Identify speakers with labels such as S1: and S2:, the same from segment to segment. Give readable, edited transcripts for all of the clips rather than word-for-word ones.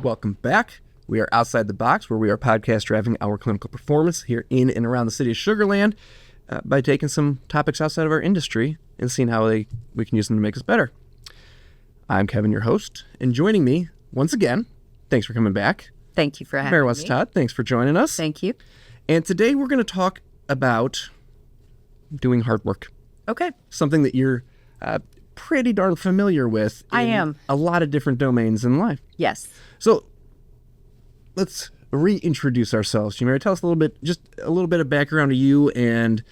S1: Welcome back. We are Outside the Box, where we are podcast driving our clinical performance here in and around the city of Sugar Land by taking some topics outside of our industry and seeing how we can use them to make us better. I'm Kevin, your host, and joining me once again, thanks for coming back.
S2: Thank you for having
S1: Mary
S2: me.
S1: West Todd, thanks for joining us.
S2: Thank you.
S1: And today we're going to talk about doing hard work.
S2: Okay.
S1: Something that you're pretty darn familiar with.
S2: I am.
S1: A lot of different domains in life.
S2: Yes.
S1: So let's reintroduce ourselves. Mary, tell us a little bit of background of you and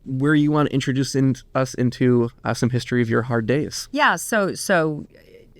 S1: where you want to introduce us into some history of your hard days.
S2: Yeah. So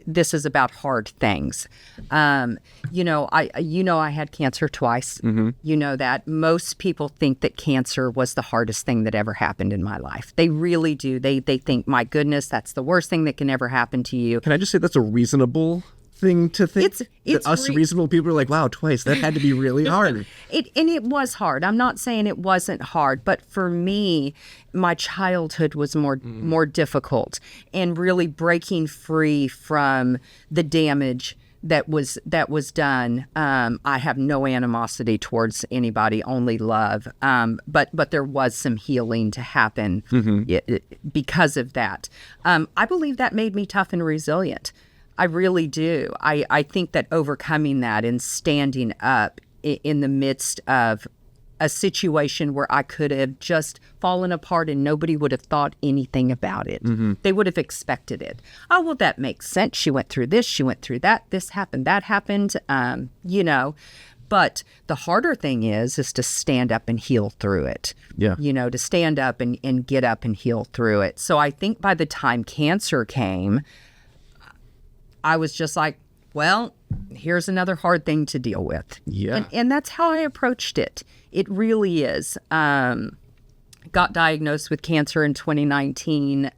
S2: this is about hard things. I had cancer twice. Mm-hmm. You know that. Most people think that cancer was the hardest thing that ever happened in my life. They really do. They think, my goodness, that's the worst thing that can ever happen to you.
S1: Can I just say that's a reasonable thing to think? Reasonable people are like, wow, twice. That had to be really hard.
S2: It was hard. I'm not saying it wasn't hard, but for me, my childhood was more difficult, and really breaking free from the damage that was done. I have no animosity towards anybody, only love. But there was some healing to happen because of that. I believe that made me tough and resilient. I really do. I think that overcoming that and standing up in the midst of a situation where I could have just fallen apart and nobody would have thought anything about it. Mm-hmm. They would have expected it. Oh, well, that makes sense. She went through this. She went through that. This happened. That happened. But the harder thing is to stand up and heal through it. Yeah. To stand up and get up and heal through it. So I think by the time cancer came, I was just like, well, here's another hard thing to deal with. Yeah. And that's how I approached it. It really is. Got diagnosed with cancer in 2019.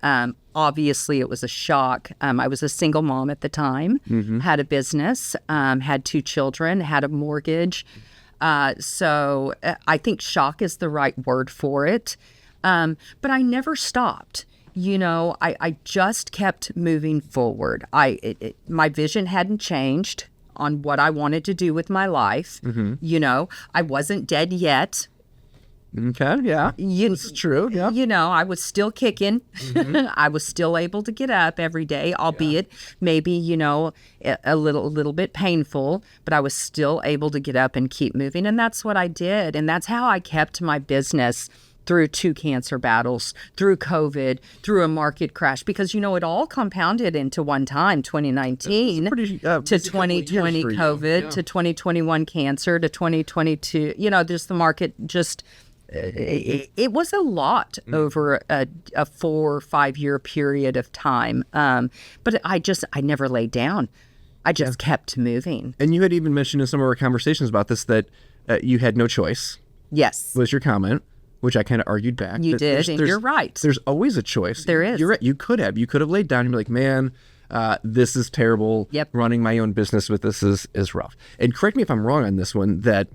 S2: Obviously, it was a shock. I was a single mom at the time, had a business, had 2 children, had a mortgage. So I think shock is the right word for it. But I never stopped. I just kept moving forward. My vision hadn't changed on what I wanted to do with my life. Mm-hmm. I wasn't dead yet.
S1: Okay, yeah, it's true. Yeah,
S2: I was still kicking. Mm-hmm. I was still able to get up every day, albeit maybe a little bit painful, but I was still able to get up and keep moving, and that's what I did, and that's how I kept my business through 2 cancer battles, through COVID, through a market crash, because, it all compounded into one time, 2019 to 2020 COVID, to 2021 cancer, to 2022, just the market just, it was a lot over a 4 or 5 year period of time. But I never laid down. I just kept moving.
S1: And you had even mentioned in some of our conversations about this that you had no choice.
S2: Yes.
S1: Was your comment, which I kind of argued back.
S2: You did, and you're right.
S1: There's always a choice.
S2: There is.
S1: You're right. You could have laid down and be like, man, this is terrible.
S2: Yep.
S1: Running my own business with this is rough. And correct me if I'm wrong on this one, that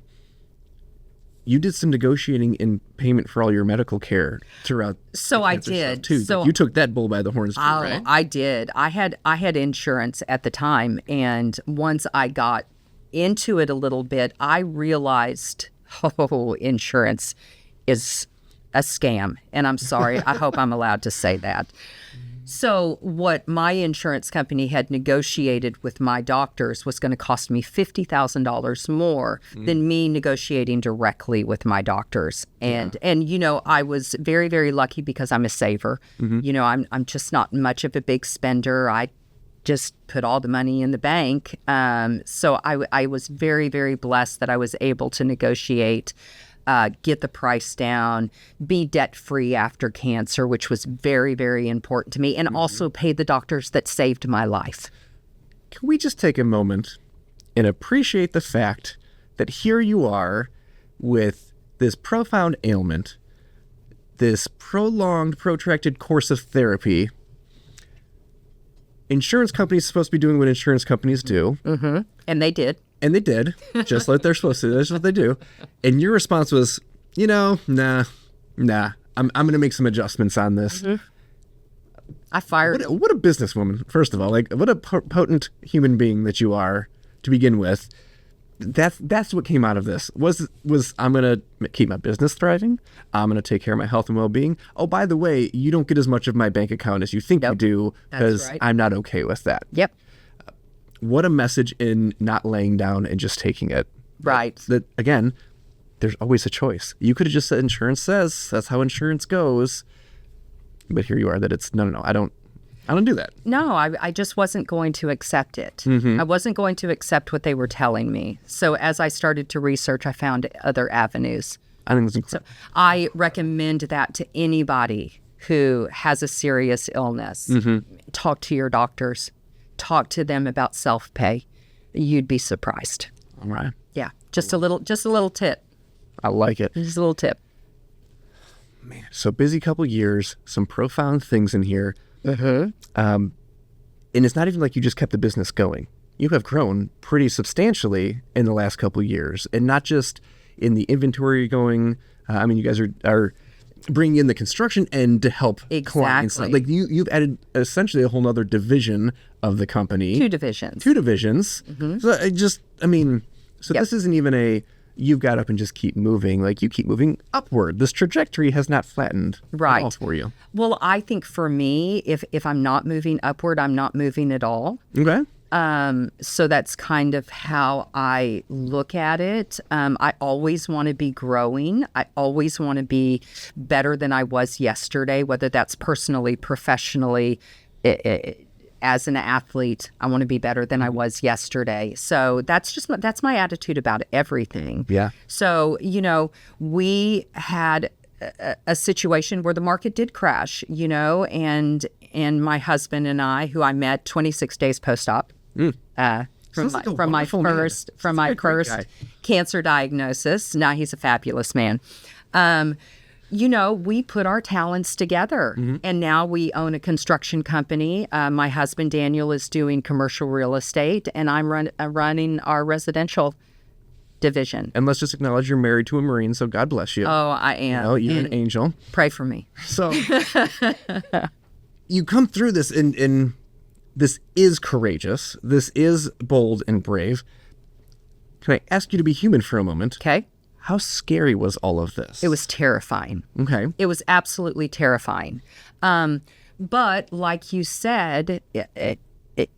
S1: you did some negotiating in payment for all your medical care throughout.
S2: So I did.
S1: Too. So you took that bull by the horns too, right?
S2: I did. I had insurance at the time, and once I got into it a little bit, I realized, insurance is a scam. And I'm sorry, I hope I'm allowed to say that. So what my insurance company had negotiated with my doctors was going to cost me $50,000 more than me negotiating directly with my doctors. And I was very, very lucky because I'm a saver. Mm-hmm. I'm just not much of a big spender. I just put all the money in the bank. So I was very, very blessed that I was able to negotiate, get the price down, be debt-free after cancer, which was very, very important to me, and also pay the doctors that saved my life.
S1: Can we just take a moment and appreciate the fact that here you are with this profound ailment, this prolonged, protracted course of therapy. Insurance companies are supposed to be doing what insurance companies do.
S2: Mm-hmm. And they did.
S1: And they did, just like they're supposed to. That's what they do. And your response was, nah. I'm going to make some adjustments on this.
S2: Mm-hmm. I fired.
S1: What a businesswoman, first of all. Like, what a potent human being that you are to begin with. That's what came out of this was I'm going to keep my business thriving. I'm going to take care of my health and well-being. Oh, by the way, you don't get as much of my bank account as you think you do because I'm not okay with that.
S2: Yep.
S1: What a message in not laying down and just taking it.
S2: Right.
S1: That again, there's always a choice. You could have just said insurance says that's how insurance goes. But here you are that it's no, I don't do that.
S2: No, I just wasn't going to accept it. I wasn't going to accept what they were telling me. So as I started to research, I found other avenues.
S1: I think it's incredible.
S2: So I recommend that to anybody who has a serious illness. Talk to your doctors. Talk to them about self-pay. You'd be surprised.
S1: All right.
S2: Yeah, just a little tip.
S1: I like it.
S2: Just a little tip.
S1: Man, so busy couple years, some profound things in here. And it's not even like you just kept the business going. You have grown pretty substantially in the last couple of years, and not just in the inventory going. I mean, you guys are bringing in the construction end to help clients. Like you've added essentially a whole nother division of the company.
S2: Two divisions.
S1: So this isn't even you've got up and just keep moving. Like you keep moving upward. This trajectory has not flattened at all for you.
S2: Well, I think for me, if I'm not moving upward, I'm not moving at all.
S1: Okay.
S2: So that's kind of how I look at it. I always want to be growing. I always want to be better than I was yesterday, whether that's personally, professionally, as an athlete. I want to be better than I was yesterday. So that's my attitude about everything.
S1: Yeah.
S2: So, we had a situation where the market did crash, and my husband and I, who I met 26 days post-op, from my first cancer diagnosis. Now he's a fabulous man. We put our talents together, and now we own a construction company. My husband, Daniel, is doing commercial real estate, and I'm running our residential division.
S1: And let's just acknowledge you're married to a Marine, so God bless you.
S2: Oh, I am.
S1: You're an angel.
S2: Pray for me.
S1: So you come through this, and this is courageous. This is bold and brave. Can I ask you to be human for a moment?
S2: Okay.
S1: How scary was all of this?
S2: It was terrifying.
S1: Okay.
S2: It was absolutely terrifying. But like you said,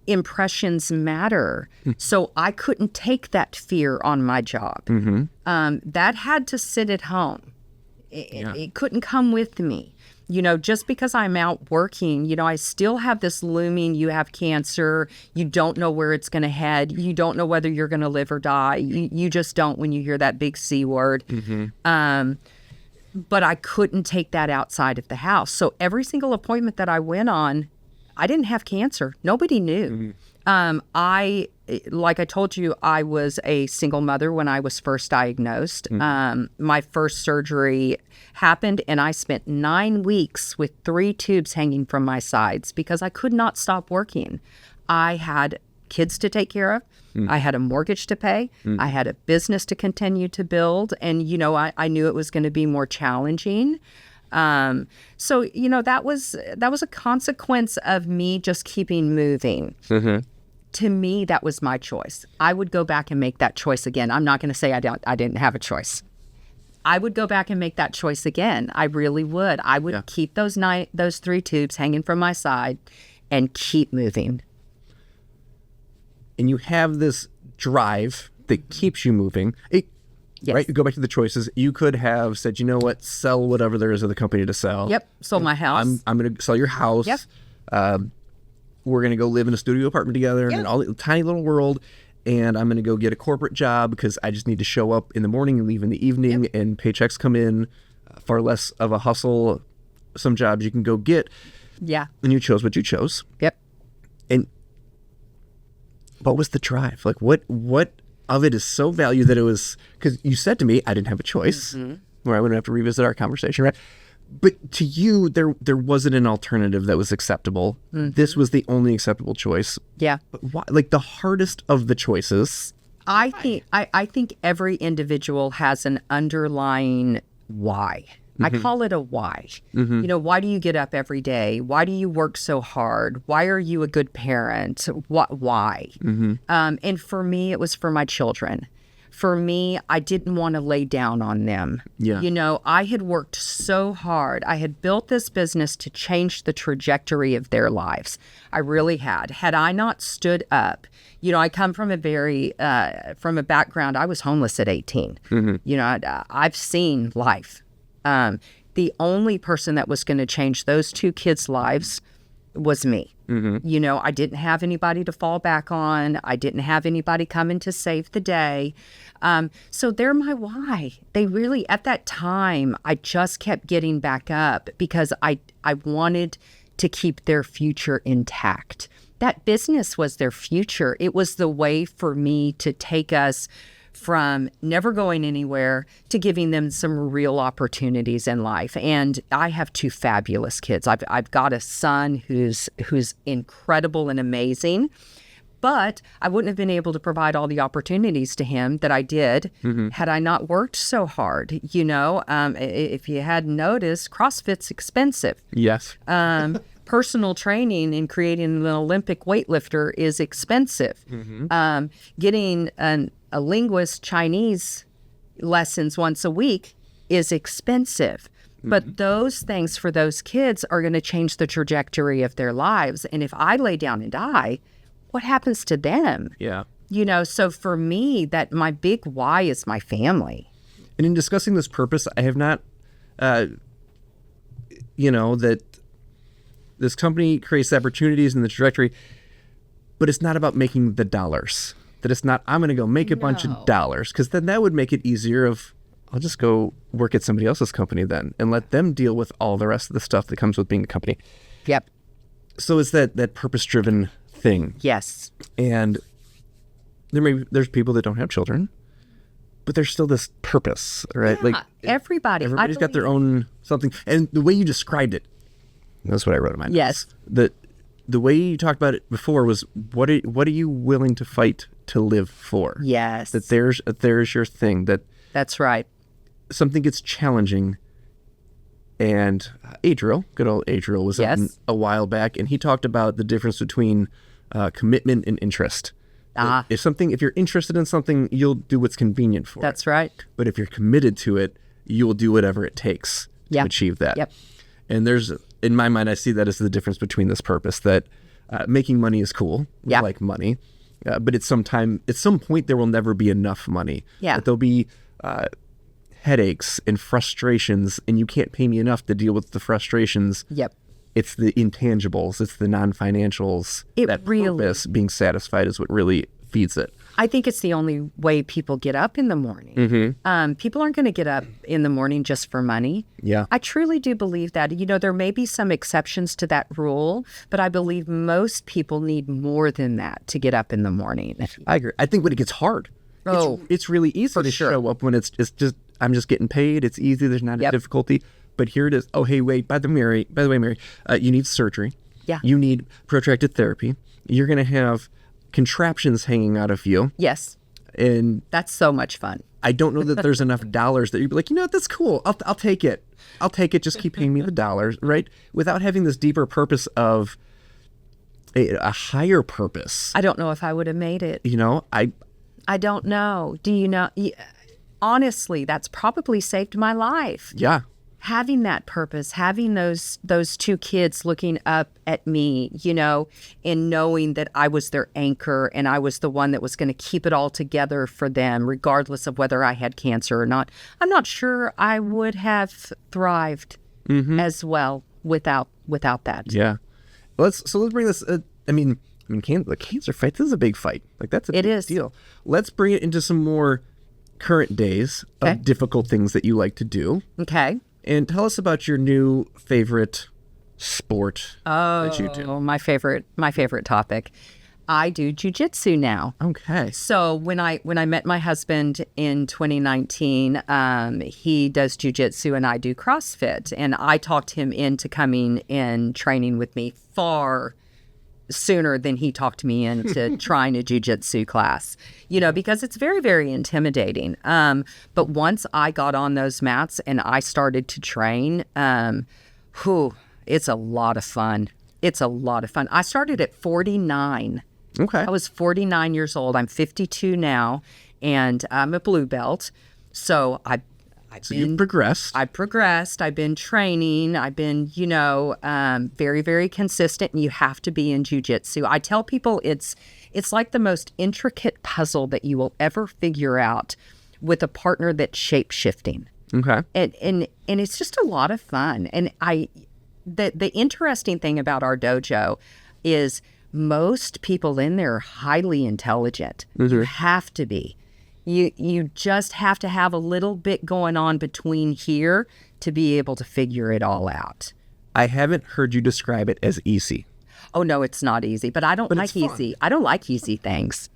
S2: impressions matter. So I couldn't take that fear on my job. That had to sit at home. It couldn't come with me. Just because I'm out working, I still have this looming, you have cancer, you don't know where it's going to head, you don't know whether you're going to live or die. You just don't when you hear that big C word. But I couldn't take that outside of the house. So every single appointment that I went on, I didn't have cancer. Nobody knew. Like I told you, I was a single mother when I was first diagnosed. My first surgery happened, and I spent 9 weeks with 3 tubes hanging from my sides because I could not stop working. I had kids to take care of. I had a mortgage to pay. I had a business to continue to build. And, I knew it was going to be more challenging. So, that was a consequence of me just keeping moving. To me, that was my choice. I would go back and make that choice again. I'm not going to say I didn't have a choice. I would go back and make that choice again. I really would. I would keep those 3 tubes hanging from my side and keep moving.
S1: And you have this drive that keeps you moving. Right? You go back to the choices. You could have said, you know what, sell whatever there is of the company to sell.
S2: Yep. Sold my house.
S1: I'm going to sell your house.
S2: Yep.
S1: We're going to go live in a studio apartment together in a tiny little world. And I'm going to go get a corporate job because I just need to show up in the morning and leave in the evening, and paychecks come in, far less of a hustle. Some jobs you can go get.
S2: Yeah.
S1: And you chose what you chose.
S2: Yep.
S1: And what was the drive? Like what of it is so valued that it was, because you said to me, I didn't have a choice, where I wouldn't have to revisit our conversation, right? But to you, there wasn't an alternative that was acceptable. This was the only acceptable choice.
S2: Yeah.
S1: But why, like the hardest of the choices?
S2: I think every individual has an underlying why. I call it a why. Why do you get up every day? Why do you work so hard? Why are you a good parent? Why? And for me, it was for my children. For me, I didn't want to lay down on them. I had worked so hard. I had built this business to change the trajectory of their lives. I really had. Had I not stood up, I come from from a background, I was homeless at 18. I've seen life. The only person that was going to change those two kids' lives was me. I didn't have anybody to fall back on. I didn't have anybody coming to save the day. So they're my why. They really, at that time, I just kept getting back up because I wanted to keep their future intact. That business was their future. It was the way for me to take us from never going anywhere to giving them some real opportunities in life. And I have two fabulous kids. I've got a son who's incredible and amazing, but I wouldn't have been able to provide all the opportunities to him that I did had I not worked so hard. If you hadn't noticed, CrossFit's expensive.
S1: Yes.
S2: Personal training and creating an Olympic weightlifter is expensive. Getting a linguist Chinese lessons once a week is expensive. But those things for those kids are going to change the trajectory of their lives. And if I lay down and die, what happens to them?
S1: Yeah.
S2: So for me, that my big why is my family.
S1: And in discussing this purpose, I have not, that this company creates opportunities in the trajectory, but it's not about making the dollars. That it's not, I'm going to go make a bunch of dollars, because then that would make it easier I'll just go work at somebody else's company then and let them deal with all the rest of the stuff that comes with being a company.
S2: Yep.
S1: So it's that purpose-driven thing.
S2: Yes.
S1: And there's people that don't have children, but there's still this purpose, right?
S2: Yeah, everybody's
S1: got their own something. And the way you described it, that's what I wrote in my notes.
S2: Yes.
S1: The way you talked about it before was what are you willing to fight to live for?
S2: Yes.
S1: That there's your thing.
S2: That's right.
S1: Something gets challenging. And Adriel, good old Adriel, was on a while back, and he talked about the difference between commitment and interest. If you're interested in something, you'll do what's convenient for it.
S2: That's right.
S1: But if you're committed to it, you will do whatever it takes to achieve that.
S2: Yep.
S1: And in my mind, I see that as the difference between this purpose, that making money is cool. We like money. But at some point, there will never be enough money.
S2: Yeah.
S1: That there'll be headaches and frustrations, and you can't pay me enough to deal with the frustrations.
S2: Yep.
S1: It's the intangibles. It's the non-financials. Purpose, being satisfied, is what really feeds it.
S2: I think it's the only way people get up in the morning. People aren't going to get up in the morning just for money.
S1: Yeah.
S2: I truly do believe that. There may be some exceptions to that rule, but I believe most people need more than that to get up in the morning.
S1: I agree. I think when it gets hard, it's really easy to show up when it's just, I'm just getting paid. It's easy. There's not a difficulty. But here it is. Oh, hey, wait. By the way, Mary, you need surgery.
S2: Yeah.
S1: You need protracted therapy. You're going to have contraptions hanging out of you.
S2: Yes.
S1: And
S2: that's so much fun.
S1: I don't know that there's enough dollars that you'd be like, that's cool. I'll take it. I'll take it. Just keep paying me the dollars, right? Without having this deeper purpose of a higher purpose.
S2: I don't know if I would have made it.
S1: I
S2: don't know. Do you know? Honestly, that's probably saved my life.
S1: Yeah.
S2: Having that purpose, having those two kids looking up at me, and knowing that I was their anchor and I was the one that was going to keep it all together for them, regardless of whether I had cancer or not. I'm not sure I would have thrived as well without that.
S1: Yeah. Let's bring this. The cancer fight. This is a big fight. Like, that's a big deal. Let's bring it into some more current days of difficult things that you like to do.
S2: Okay.
S1: And tell us about your new favorite sport that you do.
S2: Oh, my favorite topic. I do jujitsu now.
S1: Okay.
S2: So when I met my husband in 2019, he does jujitsu and I do CrossFit. And I talked him into coming in training with me far sooner than he talked me into trying a jujitsu class, because it's very, very intimidating. But once I got on those mats and I started to train, it's a lot of fun. It's a lot of fun. I started at 49.
S1: Okay.
S2: I was 49 years old. I'm 52 now, and I'm a blue belt. So
S1: you progressed.
S2: I progressed. I've been training. I've been, very, very consistent, and you have to be in jujitsu. I tell people it's like the most intricate puzzle that you will ever figure out with a partner that's shape-shifting.
S1: Okay.
S2: And it's just a lot of fun. And the interesting thing about our dojo is most people in there are highly intelligent. Mm-hmm. You have to be. You just have to have a little bit going on between here to be able to figure it all out.
S1: I haven't heard you describe it as easy.
S2: Oh, no, it's not easy, but I don't like easy. I don't like easy things.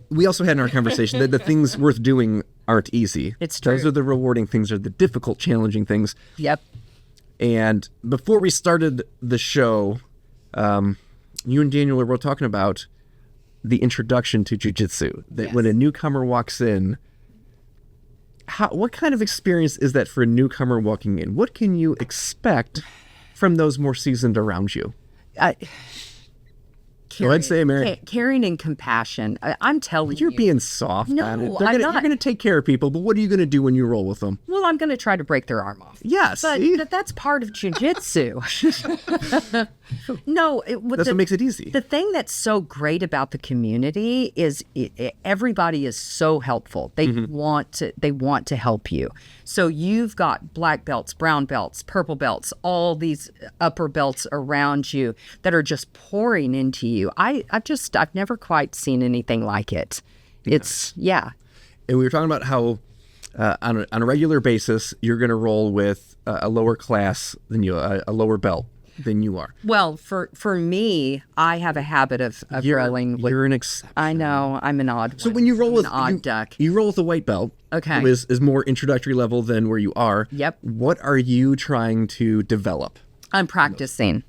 S1: We also had in our conversation that the things worth doing aren't easy.
S2: It's true.
S1: Those are the rewarding things, are the difficult, challenging things.
S2: Yep.
S1: And before we started the show, you and Daniel were talking about the introduction to jiu-jitsu, that yes. When a newcomer walks in, what kind of experience is that for a newcomer walking in? What can you expect from those more seasoned around you? Go ahead, say it, Mary.
S2: Caring and compassion. I'm telling you.
S1: You're being soft
S2: no,
S1: on it.
S2: I'm not.
S1: You're going to take care of people, but what are you going to do when you roll with them?
S2: Well, I'm going to try to break their arm off.
S1: Yes.
S2: But that's part of jiu-jitsu. No.
S1: That's what makes it easy.
S2: The thing that's so great about the community is everybody is so helpful. They mm-hmm. want to help you. So you've got black belts, brown belts, purple belts, all these upper belts around you that are just pouring into you. I've never quite seen anything like it. It's, yeah.
S1: And we were talking about how on a regular basis, you're going to roll with a lower class than you, a lower belt than you are.
S2: Well, for me, I have a habit of rolling with...
S1: You're an exception.
S2: I know. I'm an odd one.
S1: So when you roll with...
S2: an odd duck.
S1: You roll with a white belt.
S2: Okay.
S1: Is more introductory level than where you are.
S2: Yep.
S1: What are you trying to develop?
S2: I'm practicing.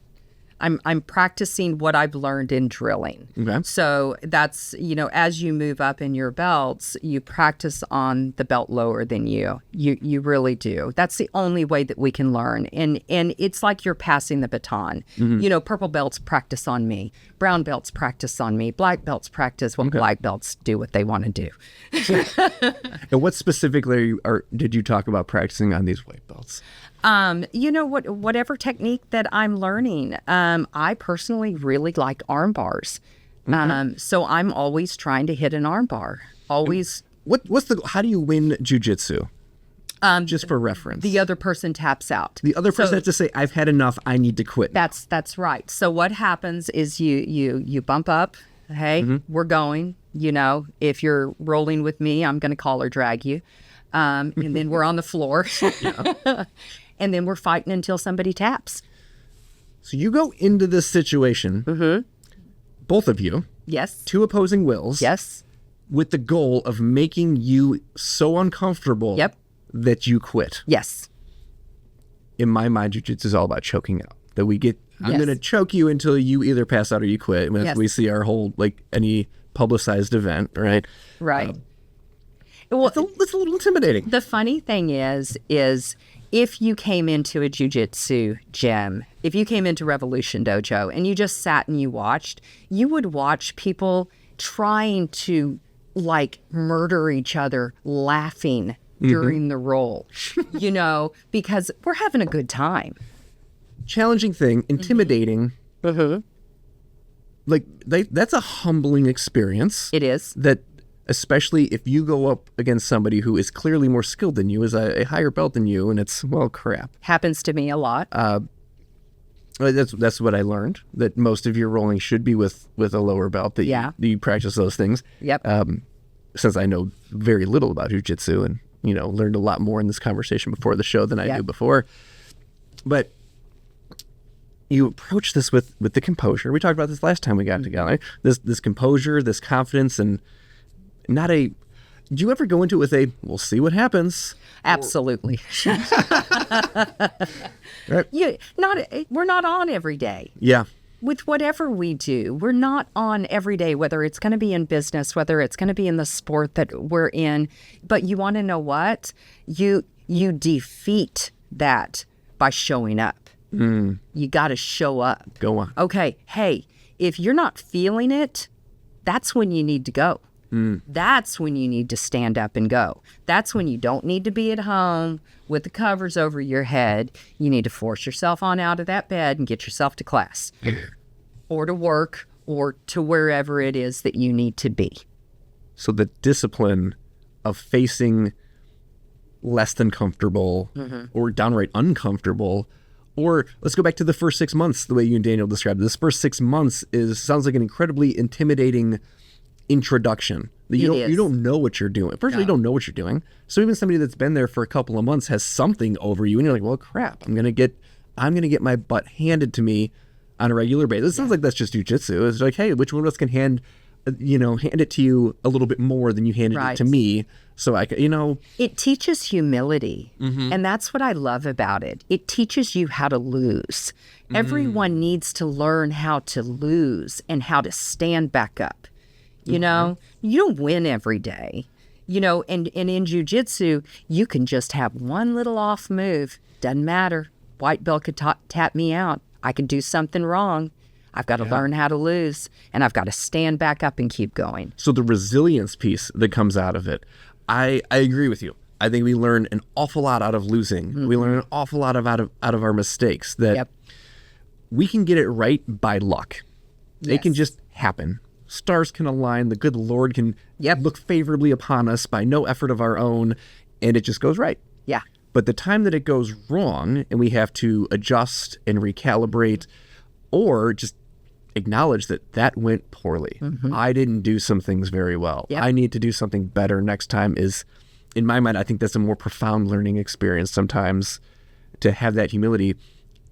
S2: I'm practicing what I've learned in drilling.
S1: Okay.
S2: So that's, as you move up in your belts, you practice on the belt lower than you. You really do. That's the only way that we can learn. And it's like you're passing the baton. Mm-hmm. Purple belts practice on me. Brown belts practice on me. Black belts practice what black belts do what they want to do.
S1: And what specifically did you talk about practicing on these white belts?
S2: Whatever technique that I'm learning, I personally really like arm bars. Mm-hmm. So I'm always trying to hit an arm bar. Always.
S1: How do you win jiu-jitsu? Just for reference.
S2: The other person taps out.
S1: The other person has to say, I've had enough, I need to quit.
S2: That's right. So what happens is you bump up. Hey, mm-hmm. We're going. If you're rolling with me, I'm going to call or drag you. And then we're on the floor. Yeah. And then we're fighting until somebody taps.
S1: So you go into this situation,
S2: mm-hmm.
S1: both of you.
S2: Yes.
S1: Two opposing wills.
S2: Yes.
S1: With the goal of making you so uncomfortable
S2: yep.
S1: that you quit.
S2: Yes.
S1: In my mind, jiu-jitsu is all about choking out. That we get, I'm
S2: yes.
S1: going to choke you until you either pass out or you quit. I mean,
S2: yes.
S1: we see our whole, any publicized event, right?
S2: Right.
S1: Well, it's a little intimidating.
S2: The funny thing is if you came into a jiu-jitsu gym, if you came into Revolution Dojo and you just sat and you would watch people trying to murder each other laughing during the roll, because we're having a good time.
S1: Challenging thing, intimidating.
S2: Mm-hmm.
S1: That's a humbling experience.
S2: It is.
S1: That especially if you go up against somebody who is clearly more skilled than you, is a higher belt than you, and it's, well, crap.
S2: Happens to me a lot.
S1: That's what I learned, that most of your rolling should be with a lower belt, that you practice those things.
S2: Yep.
S1: Since I know very little about jiu-jitsu and, learned a lot more in this conversation before the show than I knew before. But you approach this with the composure. We talked about this last time we got together. This composure, this confidence, and do you ever go into it with we'll see what happens?
S2: Absolutely.
S1: Right.
S2: We're not on every day.
S1: Yeah.
S2: with whatever we do, we're not on every day, whether it's going to be in business, whether it's going to be in the sport that we're in. But you want to know what? You defeat that by showing up. You got to show up.
S1: Go on.
S2: Okay, hey, if you're not feeling it, that's when you need to go. That's when you need to stand up and go. That's when you don't need to be at home with the covers over your head. You need to force yourself on out of that bed and get yourself to class or to work or to wherever it is that you need to be.
S1: So the discipline of facing less than comfortable or downright uncomfortable, or let's go back to the first 6 months, the way you and Daniel described it. This first 6 months sounds like an incredibly intimidating introduction. You don't know what you're doing. First of all, you don't know what you're doing. So even somebody that's been there for a couple of months has something over you, and you're like, well, crap, I'm gonna get my butt handed to me on a regular basis. It sounds like that's just jujitsu. It's like, hey, which one of us can hand it to you a little bit more than you handed it to me, so I can,
S2: It teaches humility, and that's what I love about it. It teaches you how to lose. Everyone needs to learn how to lose and how to stand back up. You don't win every day, and in jujitsu, you can just have one little off move. Doesn't matter. White belt could tap me out. I could do something wrong. I've got to learn how to lose, and I've got to stand back up and keep going.
S1: So the resilience piece that comes out of it, I agree with you. I think we learn an awful lot out of losing. We learn an awful lot out of our mistakes, that we can get it right by luck. It can just happen. Stars can align. The good Lord can look favorably upon us by no effort of our own, and it just goes right.
S2: Yeah.
S1: But the time that it goes wrong and we have to adjust and recalibrate, or just acknowledge that went poorly. I didn't do some things very well. I need to do something better next time is, in my mind, I think that's a more profound learning experience sometimes, to have that humility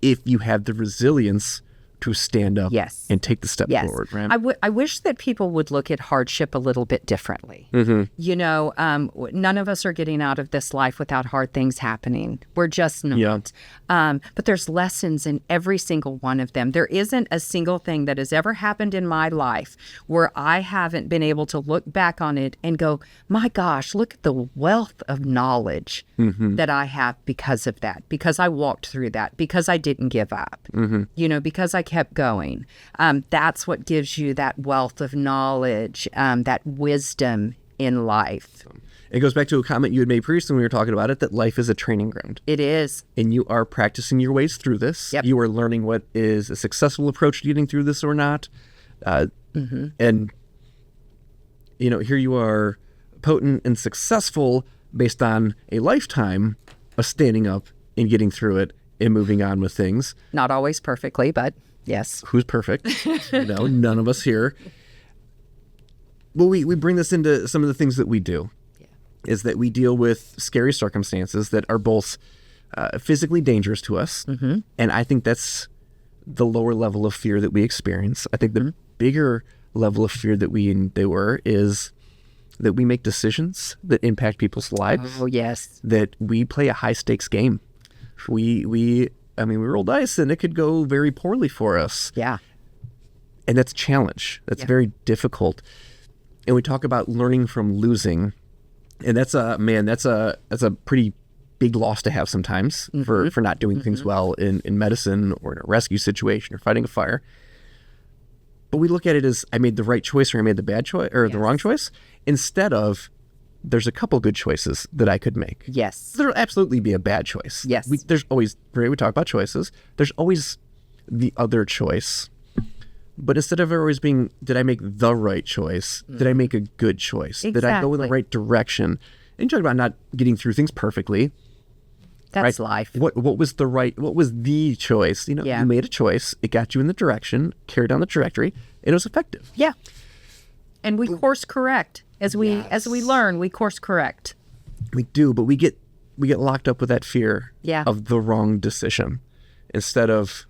S1: if you have the resilience to stand up and take the step forward, right?
S2: I wish that people would look at hardship a little bit differently. None of us are getting out of this life without hard things happening. We're just not. But there's lessons in every single one of them. There isn't a single thing that has ever happened in my life where I haven't been able to look back on it and go, my gosh, look at the wealth of knowledge that I have because of that, because I walked through that, because I didn't give up, because I kept going. That's what gives you that wealth of knowledge, that wisdom in life.
S1: It goes back to a comment you had made previously when we were talking about it, that life is a training ground.
S2: It is.
S1: And you are practicing your ways through this. You are learning what is a successful approach to getting through this or not. And, here you are, potent and successful based on a lifetime of standing up and getting through it and moving on with things.
S2: Not always perfectly, but yes.
S1: Who's perfect? None of us here. Well, we bring this into some of the things that we do, is that we deal with scary circumstances that are both physically dangerous to us. And I think that's the lower level of fear that we experience. I think the bigger level of fear that we endure is that we make decisions that impact people's lives.
S2: Oh, yes.
S1: That we play a high stakes game. We roll dice and it could go very poorly for us.
S2: Yeah.
S1: And that's a challenge. That's very difficult. And we talk about learning from losing. And that's a pretty big loss to have sometimes for not doing things well in medicine or in a rescue situation or fighting a fire. But we look at it as, I made the right choice or I made the bad choice or the wrong choice, instead of, there's a couple good choices that I could make.
S2: Yes.
S1: There'll absolutely be a bad choice.
S2: Yes.
S1: There's always, we talk about choices, there's always the other choice. But instead of always being, did I make the right choice? Did I make a good choice?
S2: Exactly.
S1: Did I go in the right direction? And you talk about not getting through things perfectly.
S2: That's life.
S1: What was the choice? You made a choice. It got you in the direction, carried down the trajectory, and it was effective.
S2: Yeah. And we course correct. As we learn, we course correct.
S1: We do, but we get locked up with that fear
S2: Yeah.
S1: of the wrong decision instead of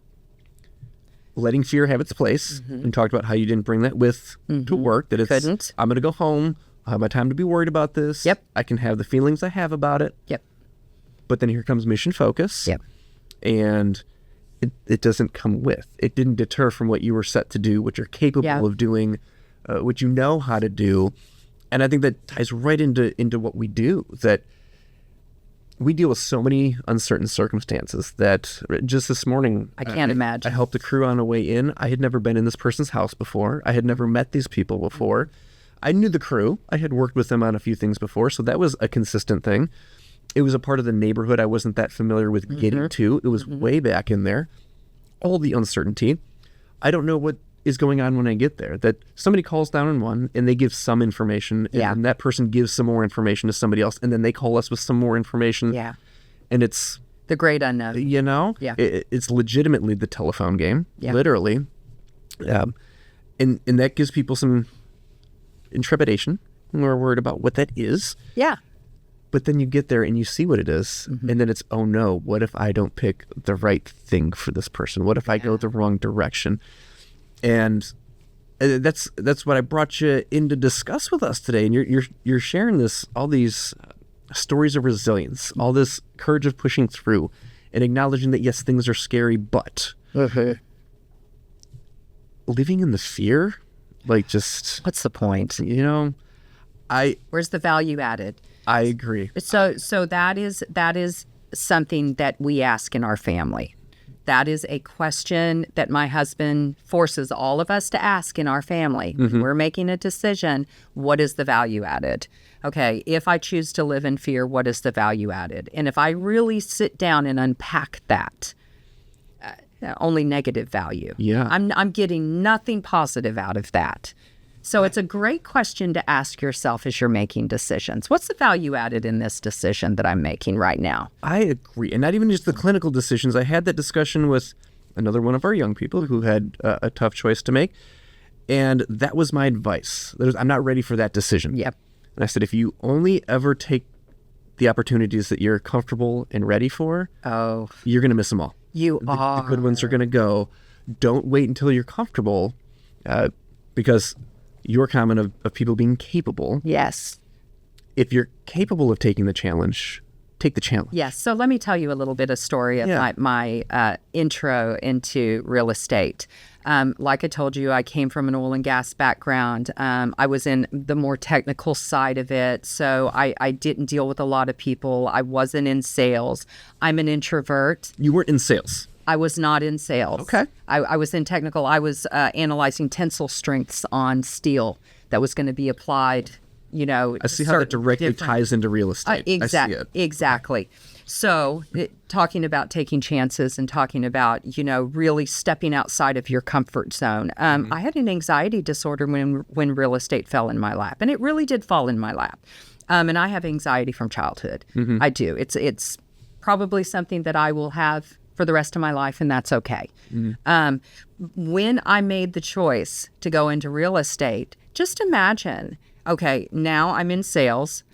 S1: letting fear have its place. And talked about how you didn't bring that with to work, that it's,
S2: Couldn't.
S1: I'm going to go home. I'll have my time to be worried about this.
S2: Yep.
S1: I can have the feelings I have about it.
S2: Yep.
S1: But then here comes mission focus.
S2: Yep.
S1: And it doesn't come with. It didn't deter from what you were set to do, what you're capable of doing, what you know how to do. And I think that ties right into what we do, that we deal with so many uncertain circumstances that just this morning,
S2: I can't imagine.
S1: I helped a crew on a way in. I had never been in this person's house before. I had never met these people before. I knew the crew. I had worked with them on a few things before, so that was a consistent thing. It was a part of the neighborhood I wasn't that familiar with getting to. It was way back in there. All the uncertainty. I don't know what is going on when I get there. That somebody calls 911 and they give some information, and that person gives some more information to somebody else, and then they call us with some more information.
S2: Yeah.
S1: And it's
S2: the great unknown.
S1: It's legitimately the telephone game, literally. And that gives people some intrepidation. We're worried about what that is.
S2: Yeah.
S1: But then you get there and you see what it is, and then it's, oh no, what if I don't pick the right thing for this person? What if I go the wrong direction? And that's what I brought you in to discuss with us today. And you're sharing all these stories of resilience, all this courage of pushing through, and acknowledging that yes, things are scary, but living in the fear, like just
S2: what's the point?
S1: Where's
S2: the value added?
S1: I agree.
S2: So that is something that we ask in our family. That is a question that my husband forces all of us to ask in our family. When we're making a decision, what is the value added? Okay, if I choose to live in fear, what is the value added? And if I really sit down and unpack that, only negative value.
S1: Yeah.
S2: I'm getting nothing positive out of that. So it's a great question to ask yourself as you're making decisions. What's the value added in this decision that I'm making right now?
S1: I agree. And not even just the clinical decisions. I had that discussion with another one of our young people who had a tough choice to make. And that was my advice. I'm not ready for that decision.
S2: Yep.
S1: And I said, if you only ever take the opportunities that you're comfortable and ready for, you're going to miss them all. The good ones are going to go. Don't wait until you're comfortable, because your comment of people being capable.
S2: Yes.
S1: If you're capable of taking the challenge, take the challenge.
S2: Yes. So let me tell you a little bit of story of my intro into real estate. Like I told you, I came from an oil and gas background. I was in the more technical side of it. So I didn't deal with a lot of people. I wasn't in sales. I'm an introvert.
S1: You weren't in sales?
S2: I was not in sales.
S1: Okay.
S2: I was in technical. I was analyzing tensile strengths on steel that was going to be applied,
S1: I see how that directly ties into real estate. I see it.
S2: Exactly. So talking about taking chances and talking about, really stepping outside of your comfort zone. I had an anxiety disorder when real estate fell in my lap, and it really did fall in my lap. And I have anxiety from childhood. I do. It's probably something that I will have for the rest of my life, and that's okay. When I made the choice to go into real estate, just imagine, okay, now I'm in sales,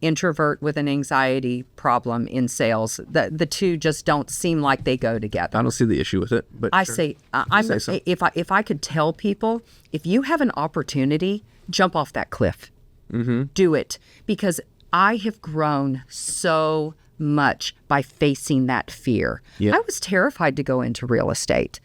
S2: introvert with an anxiety problem in sales. The two just don't seem like they go together.
S1: I don't see the issue with it, but
S2: I
S1: sure.
S2: say,
S1: So.
S2: if I could tell people, if you have an opportunity, jump off that cliff. Do it, because I have grown so much by facing that fear.
S1: Yeah.
S2: I was terrified to go into real estate,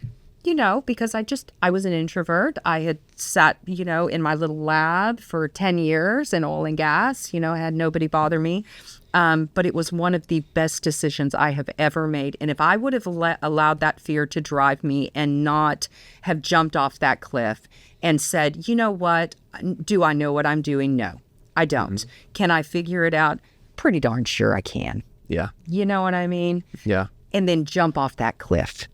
S2: because I was an introvert. I had sat, in my little lab for 10 years in oil and gas, I had nobody bother me. But it was one of the best decisions I have ever made. And if I would have allowed that fear to drive me and not have jumped off that cliff and said, you know what, do I know what I'm doing? No, I don't. Can I figure it out? Pretty darn sure I can.
S1: Yeah.
S2: You know what I mean?
S1: Yeah.
S2: And then jump off that cliff.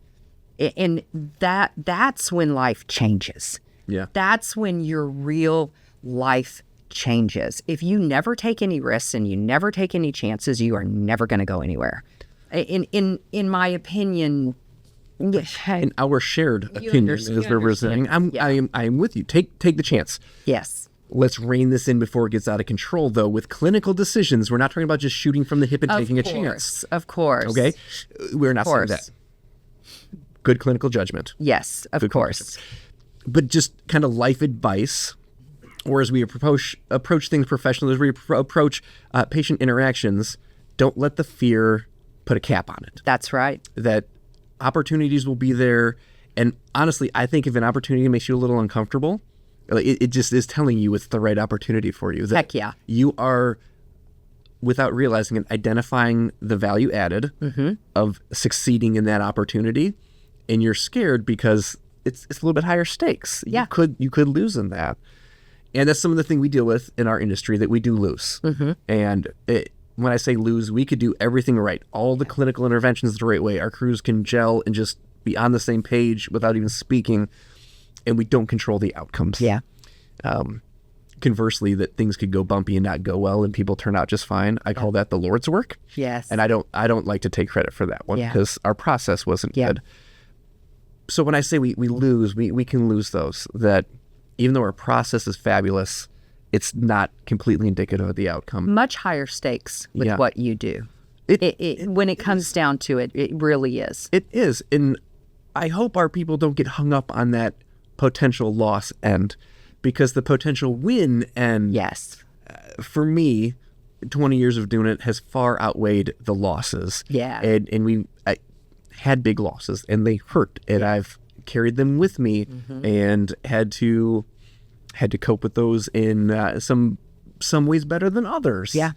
S2: And that's when life changes.
S1: Yeah.
S2: That's when your real life changes. If you never take any risks and you never take any chances, you are never going to go anywhere. In my opinion,
S1: in our shared opinion, as we're saying, I'm with you. Take the chance.
S2: Yes.
S1: Let's rein this in before it gets out of control, though. With clinical decisions, we're not talking about just shooting from the hip and taking a chance.
S2: Of course.
S1: Okay? We're not saying that. Good clinical judgment.
S2: Yes, of course.
S1: But just kind of life advice, or as we approach things professionally, as we approach patient interactions, don't let the fear put a cap on it.
S2: That's right.
S1: That opportunities will be there. And honestly, I think if an opportunity makes you a little uncomfortable, it just is telling you it's the right opportunity for you. That
S2: Heck yeah.
S1: You are, without realizing it, identifying the value added of succeeding in that opportunity. And you're scared because it's a little bit higher stakes.
S2: Yeah.
S1: You could lose in that. And that's some of the thing we deal with in our industry, that we do lose. And when I say lose, we could do everything right. All the clinical interventions the right way. Our crews can gel and just be on the same page without even speaking. And we don't control the outcomes.
S2: Yeah.
S1: Conversely, that things could go bumpy and not go well and people turn out just fine. I call that the Lord's work.
S2: Yes.
S1: And I don't like to take credit for that one because our process wasn't good. So when I say we lose, we can lose those. That even though our process is fabulous, it's not completely indicative of the outcome.
S2: Much higher stakes with what you do. When it comes down to it, it really is.
S1: It is. And I hope our people don't get hung up on that potential loss end, because the potential win end, for me, 20 years of doing it has far outweighed the losses.
S2: Yeah.
S1: And I had big losses and they hurt, and I've carried them with me and had to cope with those in some ways better than others.
S2: Yeah.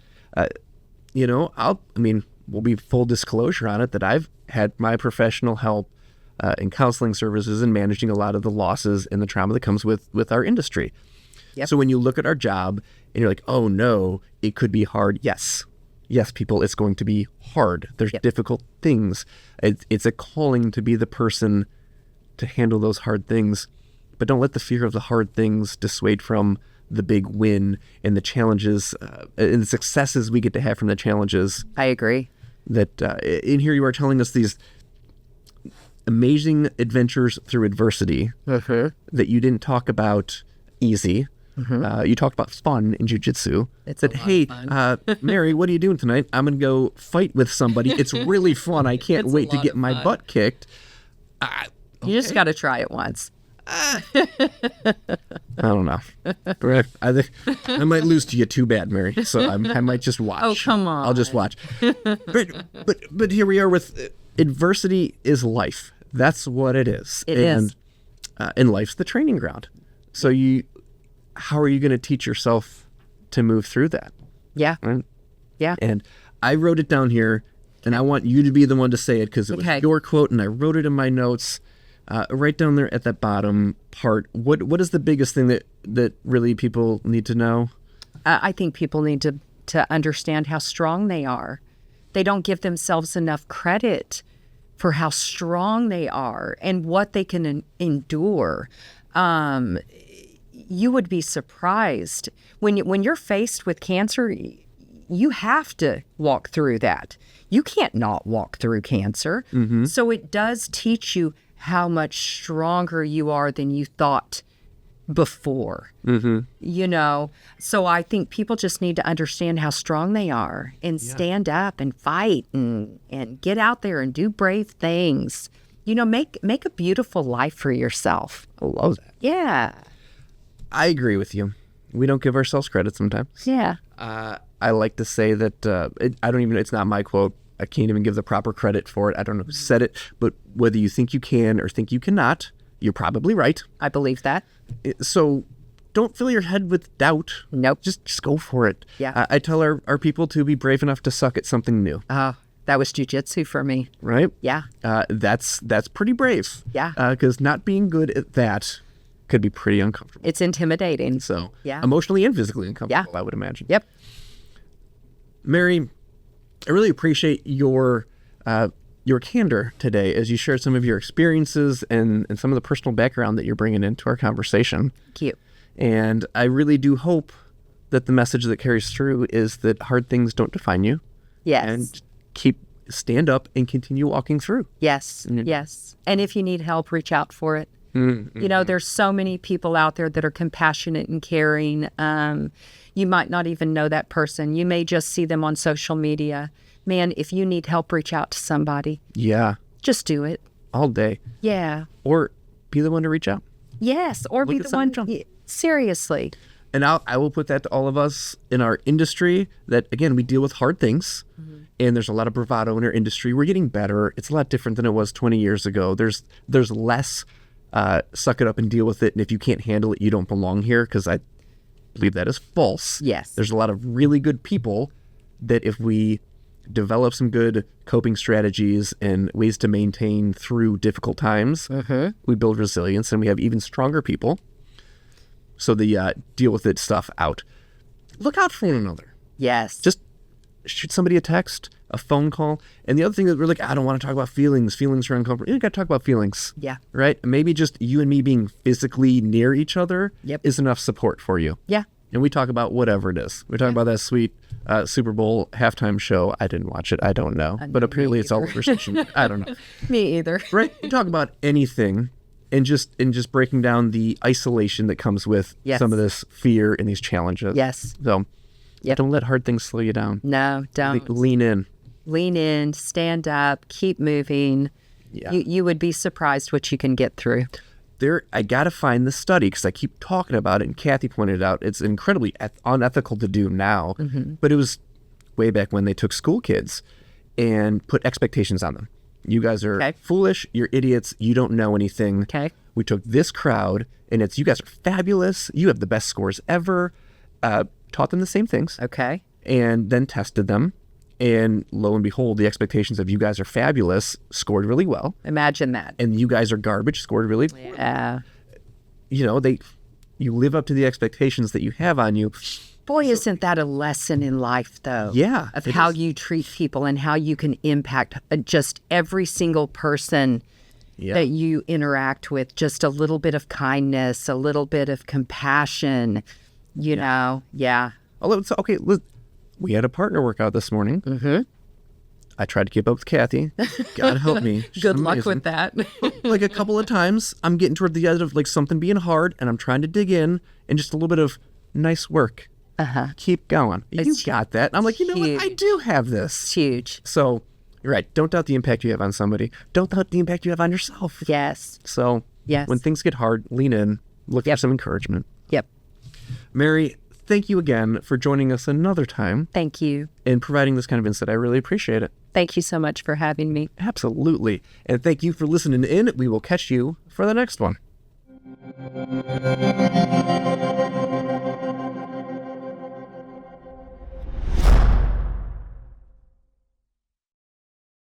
S1: We'll be full disclosure on it that I've had my professional help in counseling services and managing a lot of the losses and the trauma that comes with our industry.
S2: Yep.
S1: So when you look at our job and you're like, oh no, it could be hard. Yes, people, it's going to be hard. There's difficult things. It's a calling to be the person to handle those hard things, but don't let the fear of the hard things dissuade from the big win and the challenges and the successes we get to have from the challenges.
S2: I agree.
S1: That in here you are telling us these amazing adventures through adversity that you didn't talk about easy. You talked about fun in jujitsu. Hey, Mary, what are you doing tonight? I'm going to go fight with somebody. It's really fun. I can't wait to get my butt kicked.
S2: You just got to try it once.
S1: I don't know. I think I might lose to you too bad, Mary. So I might just watch.
S2: Oh, come on.
S1: I'll just watch. But here we are with adversity is life. That's what it is.
S2: It is.
S1: And life's the training ground. So how are you going to teach yourself to move through that? Yeah. Right? Yeah. And I wrote it down here, and I want you to be the one to say it because it was your quote, and I wrote it in my notes. Right down there at that bottom part, what is the biggest thing that really people need to know?
S2: I think people need to understand how strong they are. They don't give themselves enough credit for how strong they are and what they can endure. You would be surprised when you're faced with cancer. You have to walk through that. You can't not walk through cancer. So it does teach you how much stronger you are than you thought before. So I think people just need to understand how strong they are and stand up and fight and get out there and do brave things. Make a beautiful life for yourself.
S1: I love that.
S2: Yeah.
S1: I agree with you. We don't give ourselves credit sometimes.
S2: Yeah.
S1: I like to say that it's not my quote. I can't even give the proper credit for it. I don't know who said it, but whether you think you can or think you cannot, you're probably right.
S2: I believe that.
S1: So don't fill your head with doubt.
S2: Nope.
S1: Just go for it.
S2: Yeah.
S1: I tell our people to be brave enough to suck at something new.
S2: That was jujitsu for me.
S1: Right?
S2: Yeah.
S1: That's pretty brave.
S2: Yeah.
S1: Because not being good at that could be pretty uncomfortable.
S2: It's intimidating.
S1: So emotionally and physically uncomfortable, I would imagine.
S2: Yep.
S1: Mary, I really appreciate your candor today as you shared some of your experiences and some of the personal background that you're bringing into our conversation.
S2: Thank you.
S1: And I really do hope that the message that carries through is that hard things don't define you.
S2: Yes.
S1: And stand up and continue walking through.
S2: Yes. Yes. And if you need help, reach out for it. There's so many people out there that are compassionate and caring. You might not even know that person. You may just see them on social media. Man, if you need help, reach out to somebody.
S1: Yeah.
S2: Just do it.
S1: All day.
S2: Yeah.
S1: Or be the one to reach out.
S2: Yes. Or be the one. Seriously.
S1: And I will put that to all of us in our industry that, again, we deal with hard things. And there's a lot of bravado in our industry. We're getting better. It's a lot different than it was 20 years ago. There's less suck it up and deal with it. And if you can't handle it, you don't belong here, because I believe that is false.
S2: Yes.
S1: There's a lot of really good people that if we develop some good coping strategies and ways to maintain through difficult times, we build resilience, and we have even stronger people. So the deal with it stuff out. Look out for one another.
S2: Yes.
S1: Just shoot somebody a text, a phone call. And the other thing that we're like, I don't want to talk about feelings. Feelings are uncomfortable. You got to talk about feelings.
S2: Yeah.
S1: Right? Maybe just you and me being physically near each other is enough support for you.
S2: Yeah.
S1: And we talk about whatever it is. We talk about that sweet Super Bowl halftime show. I didn't watch it. I don't know. But apparently it's all over station. I don't know.
S2: Me either.
S1: Right? We talk about anything, and just breaking down the isolation that comes with some of this fear and these challenges.
S2: Yes.
S1: So don't let hard things slow you down.
S2: No, don't.
S1: Lean in.
S2: Lean in, stand up, keep moving.
S1: Yeah.
S2: You would be surprised what you can get through.
S1: I got to find the study, because I keep talking about it, and Kathy pointed out it's incredibly unethical to do now, but it was way back when they took school kids and put expectations on them. You guys are foolish, you're idiots, you don't know anything.
S2: Okay.
S1: We took this crowd, and it's, you guys are fabulous, you have the best scores ever, taught them the same things.
S2: Okay.
S1: And then tested them. And lo and behold, the expectations of you guys are fabulous scored really well.
S2: Imagine that.
S1: And you guys are garbage scored really well.
S2: Yeah.
S1: You know, you live up to the expectations that you have on you.
S2: Boy, isn't that a lesson in life, though?
S1: Yeah.
S2: Of how you treat people and how you can impact just every single person that you interact with. Just a little bit of kindness, a little bit of compassion, you know? Yeah.
S1: Okay, we had a partner workout this morning. I tried to keep up with Kathy. God help me.
S2: Good luck with that.
S1: Like a couple of times, I'm getting toward the edge of like something being hard, and I'm trying to dig in, and just a little bit of nice work. Keep going. You got that. And I'm like, you know what? I do have this.
S2: It's huge.
S1: So, you're right. Don't doubt the impact you have on somebody. Don't doubt the impact you have on yourself.
S2: Yes.
S1: So, when things get hard, lean in. Look for some encouragement.
S2: Yep.
S1: Mary, thank you again for joining us another time.
S2: Thank you.
S1: And providing this kind of insight. I really appreciate it.
S2: Thank you so much for having me.
S1: Absolutely. And thank you for listening in. We will catch you for the next one.